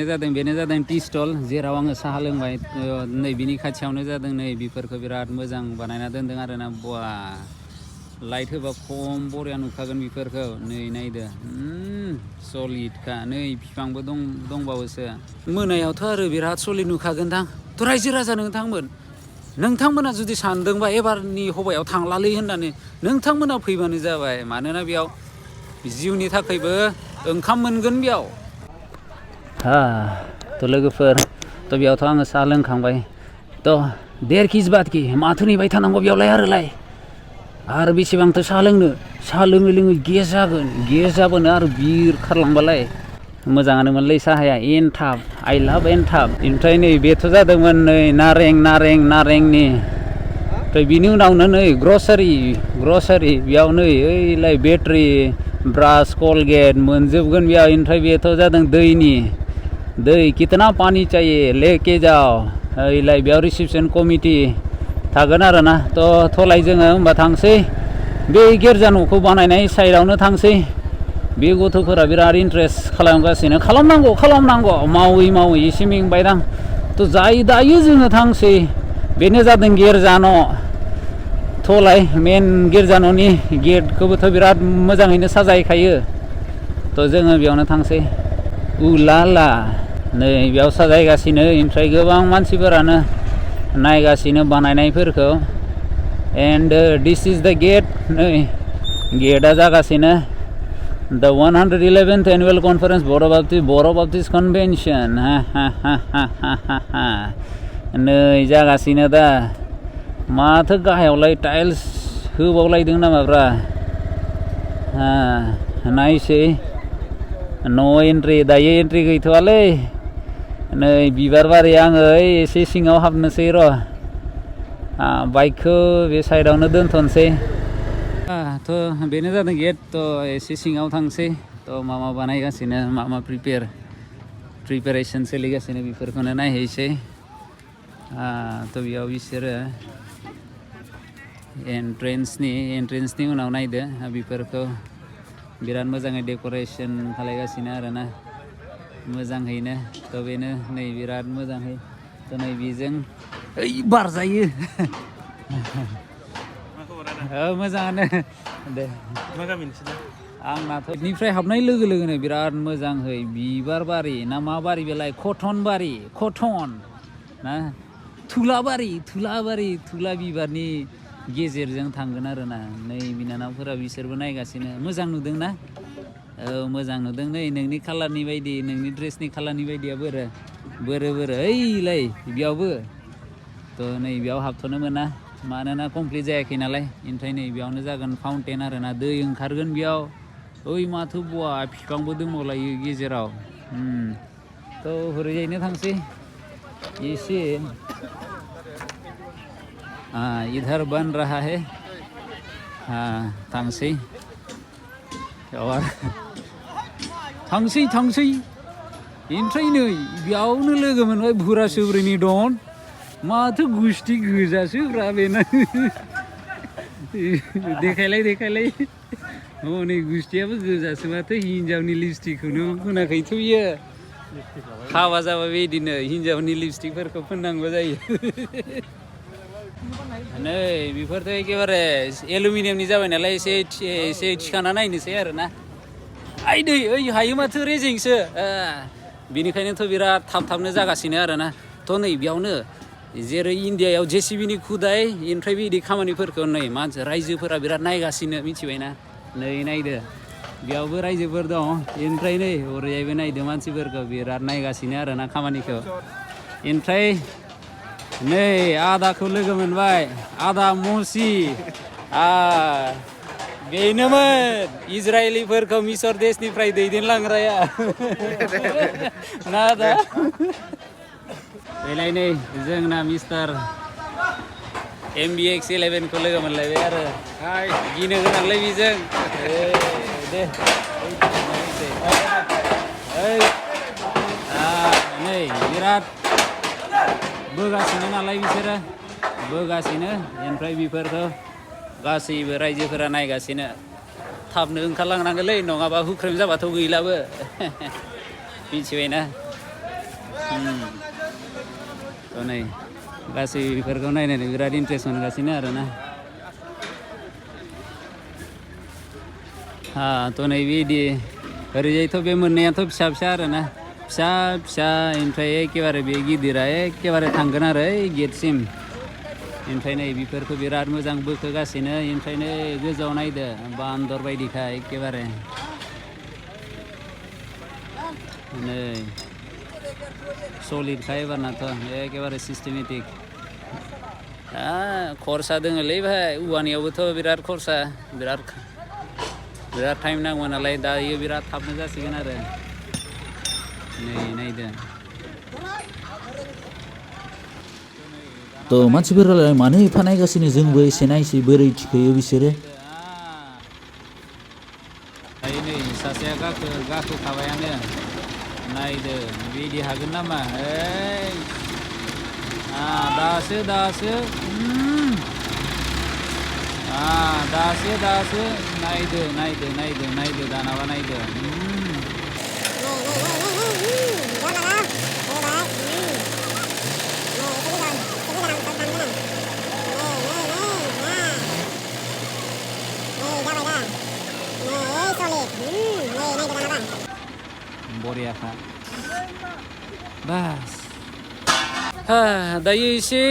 बेनो जादों T stall जेराव आङो साहा लोंबाय नै बिनि खाथियावनो जादों नै बेफोरखौ बिराद मोजां बानायना दोनदों आरोना बा लाइट होबा खम बरिया नुखागोन बेफोरखौ नै नायदो सलिडखा नै बिफांबो दंबावोसो मोनायावथ' आरो बिराद सलिड नुखागोनदां थ' रायजो राजा नोंथांमोना जुदि सानदोंबा एबारनि हबायाव थांलालै होननानै नोंथांमोना फैबानो जाबाय मानोना बेयाव जिउनि थाखायबो ओंखाम मोनगोन बेयाव थ' लोगोफोर थ' बेयावथ' आङो साहा लोंखांबाय थ' 1.5 केजि बादखि माथो नेबाय थानांगौ बेयावलाय आरो बेसेबांथो साहा लोङो गेस जाबोनो आरो बिर खारलांबालाय मोजाङानोमोनलै साहाया एनथाब आइ लाभ एनथाब ओमफ्राय नै बेथ' जादोंमोन नै नारेंनि ओमफ्राय बिनि उनावनो नै ग्रसारि बेयाव नै ओइलाय बेटारि ब्रास कलगेट मोनजोबगोन बेयाव ओमफ्राय बेथ' जादों दै कितना पानी चाहिए लेके जाओ ओइलाय बेयाव रिसेपसन कमिटि थागोन आरोना थ'लाय जोङो होमबा थांसै बे गिर्जा न'खौ बानायनाय साइडआवनो थांसै बे गथ'फोरा बिराद इन्ट्रेस्ट खालामगासिनो खालामनांगौ मावै एसे मेंबायदां थ' दायो जोङो थांसै बेनो जादों गिर्जा न' थ'लाय मेन गिर्जा न'नि गेटखौबोथ' बिराद मोजाङैनो साजायखायो थ' जोङो बेयावनो थांसै उलाला नै बेयाव साजायगासिनो ओमफ्राय गोबां मानसिफोरानो नायगासिनो बानायनायफोरखौ एन्ड दिस इज द गेट नै गेटआ जागासिनो द 111th एनुवेल कनफारेन्स बर' बाप्टिस्ट कनभेनसन नै जागासिनो दा माथो गाहायावलाय टाइल्स होबावलायदों नामाब्रा नायसै न' एन्ट्रि दायो एन्ट्रि गैथ'वालै नै बिबार बारि आङो एसे सिङाव हाबनोसै र' बाइकखौ बे साइडआवनो दोनथ'नोसै थ' बेनो जादों गेट थ' एसे सिङाव थांसै थ' मा बानायगासिनो मा प्रिपेरेसन सोलिगासिनो बेफोरखौनो नायहैसै थ' बेयाव बिसोरो एन्ट्रेन्सनि उनाव नायदो बेफोरखौ बिराद मोजाङै डेक'रेसन खालायगासिनो आरोना मोजाङैनो थ' बेनो नै बिराद मोजाङै थ' नै बेजों बारजायो मोजाङानो दे आंनाथ' बेनिफ्राय हाबनाय लोगो लोगोनो बिराद मोजाङै बिबार बारि ना मा बारि बेलाय कटन ना थुला बिबारनि गेजेरजों थांगोन आरोना नै बिनानावफोरा बिसोरबो नायगासिनो मोजां नुदोंना मोजां नुदों नै नोंनि कालारनि बायदि नोंनि ड्रेसनि कालारनि बायदिया बोरो ओइलाय बेयावबो थ' नै बेयाव हाबथ'नो मोना मानोना कमप्लिट जायाखै नालाय ओमफ्राय नै बेयावनो जागोन फाउन्टेन आरोना दै ओंखारगोन बेयाव ओइ माथो बवा बिफांबो दंबावलायो गेजेराव थ' हरैजायनो थांसै एसे इधर बन रहा है थांसै ओमफ्राय नै बेयावनो लोगो मोनबाय भुरा सुब्रिनि दन माथो गुस्थि गोजासोब्रा बेना देखायलाय हनै गुस्थियाबो गोजासो माथो हिनजावनि लिपस्टिकखौनो फोनाखैथ' बियो हाबा जाबा बिदिनो हिनजावनि लिपस्टिकफोरखौ फोननांगौ जायो नै बेफोरथ' एखेबारे एलुमिनियामनि जाबाय नालाय एसे थिखाना नायनोसै आरोना ओइ हायो माथो रेजेंसो बेनिखायनोथ' बिराद थाबनो जागासिनो आरोना थ' नै बेयावनो जेरै इण्डियायाव JCBनि खुदाय ओमफ्राय बिदि खामानिफोरखौ नै रायजोफोरा बिराद नायगासिनो मिथिबायना नै नायदो बेयावबो रायजोफोर दं ओमफ्राय नै ओरैजायबो नायदो मानसिफोरखौ बिराद नायगासिनो आरोना खामानिखौ ओमफ्राय नै आदाखौ लोगो मोनबाय आदा मसि बेनोमोन इजराइलिफोरखौ मिसर देशनिफ्राय दैदेनलांग्राया ना आदा बेलाय नै जोंना मिस्टार MBX11 खौ लोगो मोनलायबाय आरो गिनो गोनांलै बेजों दे नै बिराद बोगासिनो नालाय बिसोरो ओमफ्राय बेफोरखौ गासैबो रायजोफोरा नायगासिनो थाबनो ओंखारलांनांगोनलै नङाबा हुख्रेम जाबाथ' गैलाबो मिथिबायना थ' नै गासै बेफोरखौ नायनानै बिराद इन्टारेस्ट मोनगासिनो आरोना थ' नै बिदि ओरैजायथ' बे मोननैयाथ' फिसा फिसा आरोना फिसा फिसा ओमफ्राय एखेबारे बे गिदिरा एखेबारे थांगोन आरो ओइ गेटसिम ओमफ्राय नै बेफोरखौ बिराद मोजां बोखोगासिनो ओमफ्राय नै गोजौआव नायदो बान्दर बायदिखा एखेबारे नै सलिडखा एबारनाथ' एखेबारे सिस्टेमेटिक खरसा दोङोलै भाइ औवानियावबोथ' बिराद खरसा बिराद टाइम नांगौ नालाय दायो बिराद थाबनो जासिगोन आरो नै नायदो थ' मानसिफोरालाय मानो एफा नायगासिनो जोंबो एसे नायसै बोरै थिखोयो बिसोरो दायो नै सासेया गाखोखाबायानो नायदो बिदि हागोन नामा ओइ दासो दासो नायदो दानाबा नायदो बरियाखा बास दायो एसे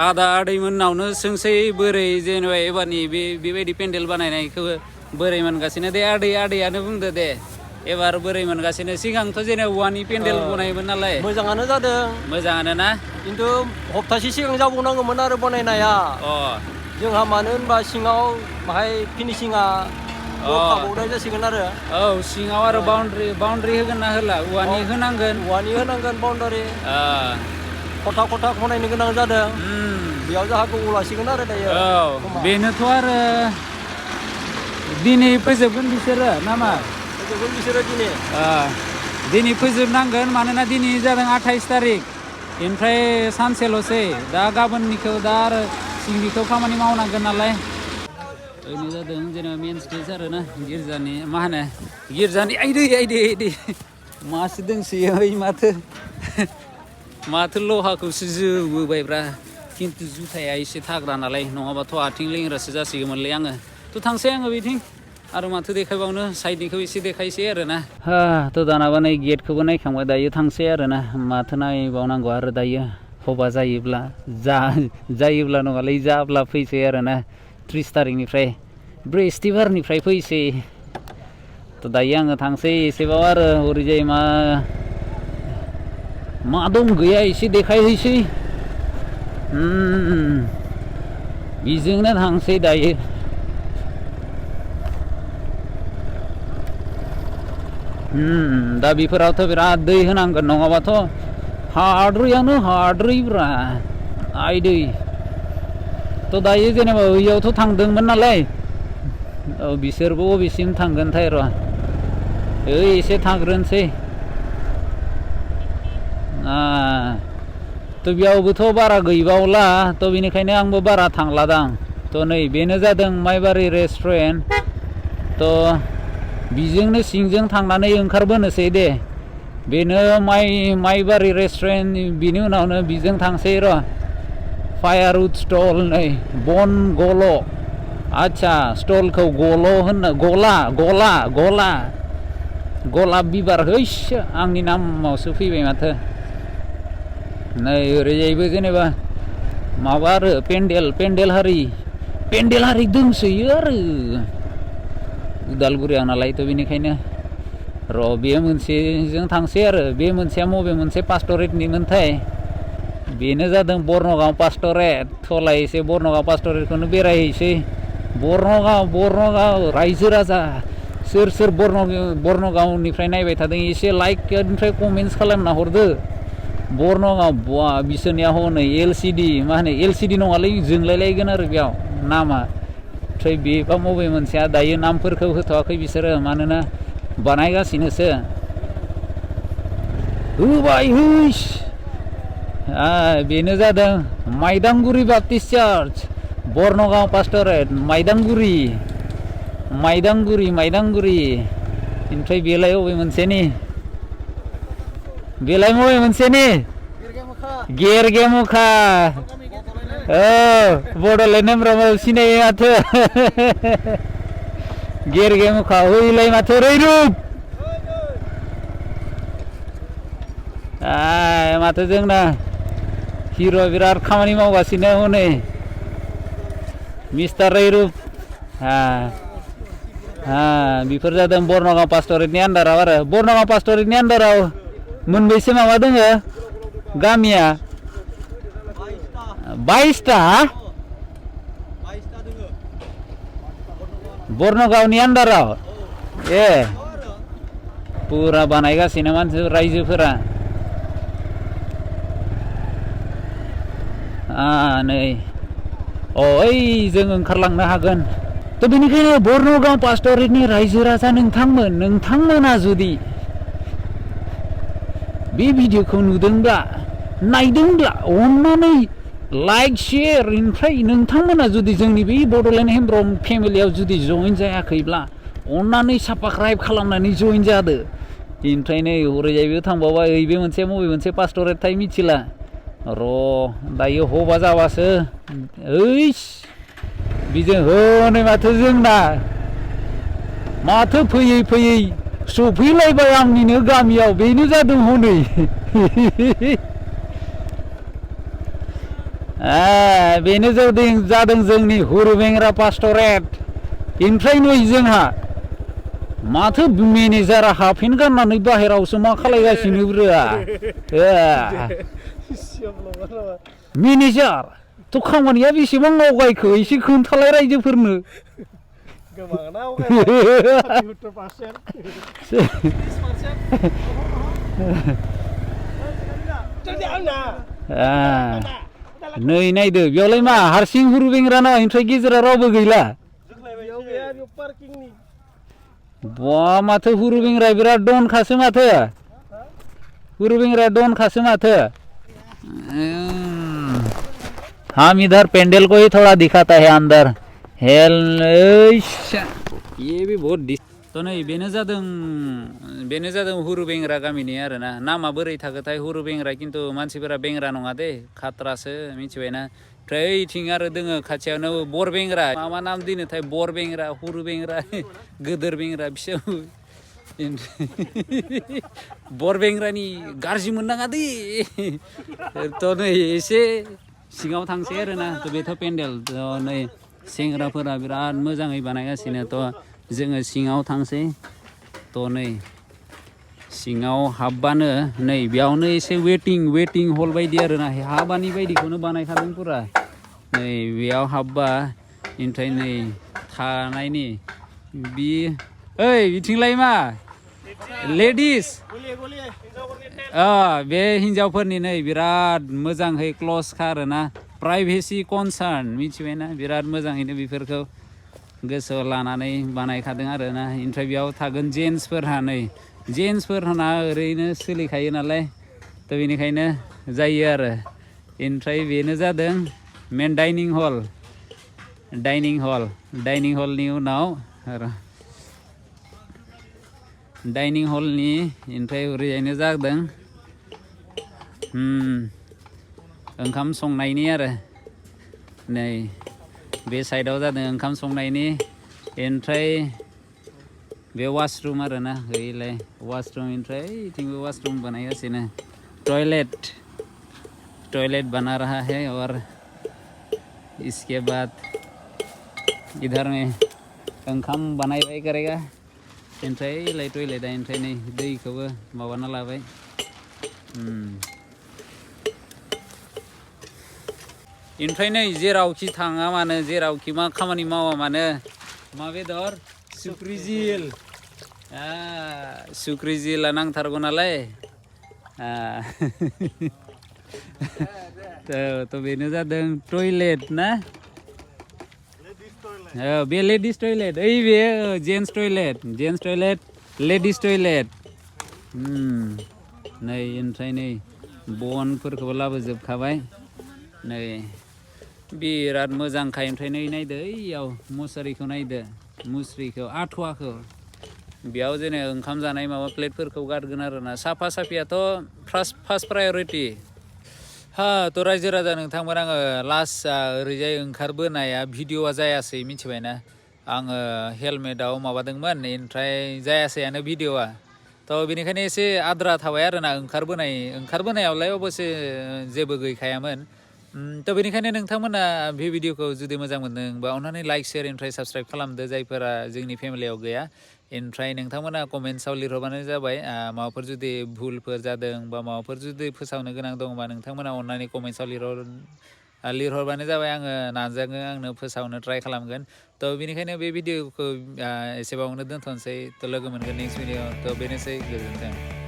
आदा आदैमोननावनो सोंसै बोरै जेनेबा एबारनि बेबायदि पेन्डेल बानायनायखौ बोरै मोनगासिनो दे आदैयानो बुंदो दे एबार बोरै मोनगासिनो सिगांथ' जेनेबा औवानि पेन्डेल बनायोमोन नालाय मोजाङानो जादों मोजाङानो ना खिन्थु हप्तासे सिगां जाबावनांगौमोन आरो बनायनाया जोंहा मानो होनबा सिङाव बाहाय फिनिशिंआ थाबावनाय जासिगोन आरो सिङाव आरो बाउन्ड्रि होगोन ना होला औवानि होनांगोन बाउन्डारि खथा बनायनो गोनां जादों बेयाव जोंहा गोबाव लासिगोन आरो दायो बेनोथ' आरो दिनै फोजोबगोन बिसोरो नामा दिनै फोजोबनांगोन मानोना दिनै जादों 28 तारिख ओमफ्राय सानसेल'सै दा गाबोननिखौ दा आरो सिंनिखौ खामानि मावनांगोन नालाय ओरैनो जादों जेनेबा मेन स्टेज आरोना गिर्जानि मा होनो गिर्जानि आइदै मासो दोंसोयो ओइ माथो लहाखौसो जोबोबायब्रा खिन्थु जुथाया एसे थाग्रा नालाय नङाबाथ' आथिं लेंग्रासो जासिगौमोनलै आङो थांसै आङो बिथिं आरो माथो देखायबावनो साइडनिखौ एसे देखायसै आरोना थ' दानाबा नै गेटखौबो नायखांबाय दायो थांसै आरोना माथो नायबावनांगौ आरो दायो हबा जायोब्ला नङालै जाब्ला फैसै आरोना 30 तारिखनिफ्राय बृहस्पतिबारनिफ्राय फैसै थ' दायो आङो थांसै एसेबाव आरो ओरैजाय मा दं गैया एसे देखायहैसै बेजोंनो थांसै दायो दा बेफोरावथ' बिराद दै होनांगोन नङाबाथ' हाद्रैब्रा आइदै थ' दायो जेनेबा ओइयावथ' थांदोंमोन नालाय बिसोरबो बबेसिम थांगोनथाय र' एसे थांग्रोनोसै थ' बेयावबोथ' बारा गैबावला थ' बेनिखायनो आंबो बारा थांलादां थ' नै बेनो जादों माइबारि रेस्टुरेन्ट थ' बिजोंनो सिंजों थांनानै ओंखारबोनोसै दे बेनो माइबारि रेस्टुरेन्ट बिनि उनावनो बिजों थांसै र' फायारउड स्टल नै बन गल' आच्छा स्टलखौ गलाब बिबार हैस आंनि नामावसो फैबाय माथो नै ओरैजायबो जेनेबा माबा आरो पेन्डेल हारि दोंसोयो आरो उदालगुरियाव नालाय थ' बेनिखायनो र' बे मोनसेजों थांसै आरो बे मोनसेया बबे मोनसे पास्टरेटनिमोनथाय बेनो जादों बर्नगाव पास्टरेट थलाय एसे बर्नगाव पास्टरेटखौनो बेरायहैसै बर्नगाव रायजो राजा सोर बर्नगावनिफ्राय नायबाय थादों एसे लाइक ओमफ्राय कमेन्ट्स खालामना हरदो बर्नगाव बिसोरनिया हनै LCD मा होनो LCD नङालै जोंलायलायगोन आरो बेयाव नामा ओमफ्राय बेबा बबे मोनसेया दायो नामफोरखौ होथ'वाखै बिसोरो मानोना बानायगासिनोसो होबाय हैस बेनो जादों माइदांगुरि बाप्टिस्ट चार्च बर्नगाव पास्टरेट माइदांगुरि ओमफ्राय बेलाय बबे मोनसेनि बेलाय मबे मोनसेनि गेरगे मुखा बड'लेण्ड नेमब्रामाव सिनायो माथो गेरगे मुखा होइलाय माथो रैरुब माथो जोंना हिर' बिराद खामानि मावगासिनो हनै मिस्टार रैरुब बेफोर जादों बर्नगाव पास्टरेटनि आन्दाराव आरो बर्नगाव पास्टरेटनि आन्दाराव मोनबैसे माबा दोङो गामिया 22टा बर्नगावनि आन्दाराव पुरा बानायगासिनो मानसि रायजोफोरा नै ओइ जों ओंखारलांनो हागोन थ' बेनिखायनो बर्नगाव पास्टरेटनि रायजो राजा नोंथांमोना जुदि बे भिडिअखौ नुदोंब्ला नायदोंब्ला अननानै लाइक शेयार ओमफ्राय नोंथांमोना जुदि जोंनि बे बड'लेण्ड हेमब्रम फेमिलियाव जुदि जइन जायाखैब्ला अननानै साबस्क्राइब खालामनानै जइन जादो ओमफ्राय नै हरैजायबो थांबावबाय बे मोनसे मबे मोनसे पास्टरेटथाय मिथिला र' दायो हबा जाबासो ओइस बिजों हनै माथो जोंना माथो फैयै फैयै सफैलायबाय आंनिनो गामियाव बेनो जादों हनै बेनो जादों जोंनि हुरुबेंरा पास्टरेट ओमफ्राय नै जोंहा माथो मेनेजारा हाफेन गाननानै बाहेरावसो मा खालायगासिनो ब्रा मेनेजार थ' खामानिया बेसेबां आवगायखो एसे खोन्थालाय रायजोफोरनो नै नायदो बेयावलाय मा हारसिं हुरुबेंराना ओमफ्राय गेजेराव रावबो गैला बा माथो हुरुबेंरा बिराद दनखासो माथो हुरुबेंरा दनखासो माथो हम इधर पेंडल को ही थोड़ा दिखाता है अंदर हेल ये भी बहुत तो नै बेनो जादों हुरुबेंरा गामिनि आरोना नामा बोरै थाखोथाय हुरुबेंरा खिन्थु मानसिफोरा बेंग्रा नङा दे खाथ्रासो मिथिबायना ओमफ्राय ओइथिं आरो दोङो खाथियावनो बरबेंग्रा मा नाम दिनोथाय बरबेंग्रा हुरुबेंग्रा गोदोर बेंग्रा फिसा बरबेंग्रानि गाज्रि मोननाङा दे थ' नै एसे सिङाव थांसै आरोना थ' बेथ' पेन्डेल थ' नै सेंग्राफोरा बिराद मोजाङै बानायगासिनो थ' जोङो सिङाव थांसै थ' नै सिङाव हाबबानो नै बेयावनो एसे वेटिं हल बायदि आरोना हाबानि बायदिखौनो बानायखादों पुरा नै बेयाव हाबबा ओमफ्राय नै थानायनि बि ओइ बिथिंलाय मा लेडिस बे हिन्जावफोरनि नै बिराद मोजाङै क्ल'सखा आरोना प्राइभेसि कनसार्न मिथिबायना बिराद मोजाङैनो बेफोरखौ गोसोआव लानानै बानायखादों आरोना ओमफ्राय बेयाव थागोन जेन्टसफोरना ओरैनो सोलिखायो नालाय थ' बेनिखायनो जायो आरो ओमफ्राय बेनो जादों मेन डाइनिं हलनि उनाव डाइनिं हलनि ओमफ्राय ओरैजायनो जादों ओंखाम संनायनि आरो नै बे साइडआव जादों ओंखाम संनायनि ओमफ्राय बे वाशरुम आरोना ओइलाय वाशरुम ओमफ्राय इथिंबो वाशरुम बानायगासिनो टॉयलेट बना रहा है और इसके बाद इधर में ओंखाम बानायबाय करेगा ओमफ्राय ओइलाय टॉयलेटआ ओमफ्राय नै दैखौबो माबाना लाबाय ओमफ्राय नै जेरावखि थाङा मानो जेरावखि मा खामानि मावा मानो मा बेदर सुक्रिजिला नांथारगौ नालाय थ' बेनो जादों टॉयलेट ना बे लेडिस टॉयलेट ओइ बे जेन्टस टॉयलेट लेडिस टॉयलेट नै ओमफ्राय नै बनफोरखौबो लाबोजोबखाबाय नै बिराद मोजांखाय ओमफ्राय नै नायदो ओइयाव मुसारिखौ नायदो मुस्रिखौ आथुवाखौ बेयाव जेने ओंखाम जानाय माबा प्लेटफोरखौ गारगोन आरोना साफा साफियाथ' फार्स्ट प्रायरिटि हा थ' रायजो राजा नोंथांमोन आङो लास्ट ओरैजाय ओंखारबोनाया भिडिअआ जायासै मिथिबायना आङो हेलमेटाव माबादोंमोन ओमफ्राय जायासैयानो भिडिअआ थ' बेनिखायनो एसे आद्रा थाबाय आरोना ओंखारबोनायावलाय अबयसे जेबो गैखायामोन थ' बेनिखायनो नोंथांमोना बे भिडिअखौ जुदि मोजां मोनदों बा अननानै लाइक शेयार ओमफ्राय साबस्क्राइब खालामदो जायफोरा जोंनि फेमिलियाव गैया ओमफ्राय नोंथांमोना कमेन्ट्सआव लिरहरबानो जाबाय माबाफोर जुदि भुलफोर जादों बा माबाफोर जुदि फोसावनो गोनां दंबा नोंथांमोना अननानै कमेन्ट्सआव लिरहरबानो जाबाय आङो नाजागोन आंनो फोसावनो ट्राइ खालामगोन थ' बेनिखायनो बे भिडिअखौ एसेबांनो दोनथ'नोसै थ' लोगो मोनगोन नेक्स्ट भिडिअ थ' बेनोसै गोजोन्थों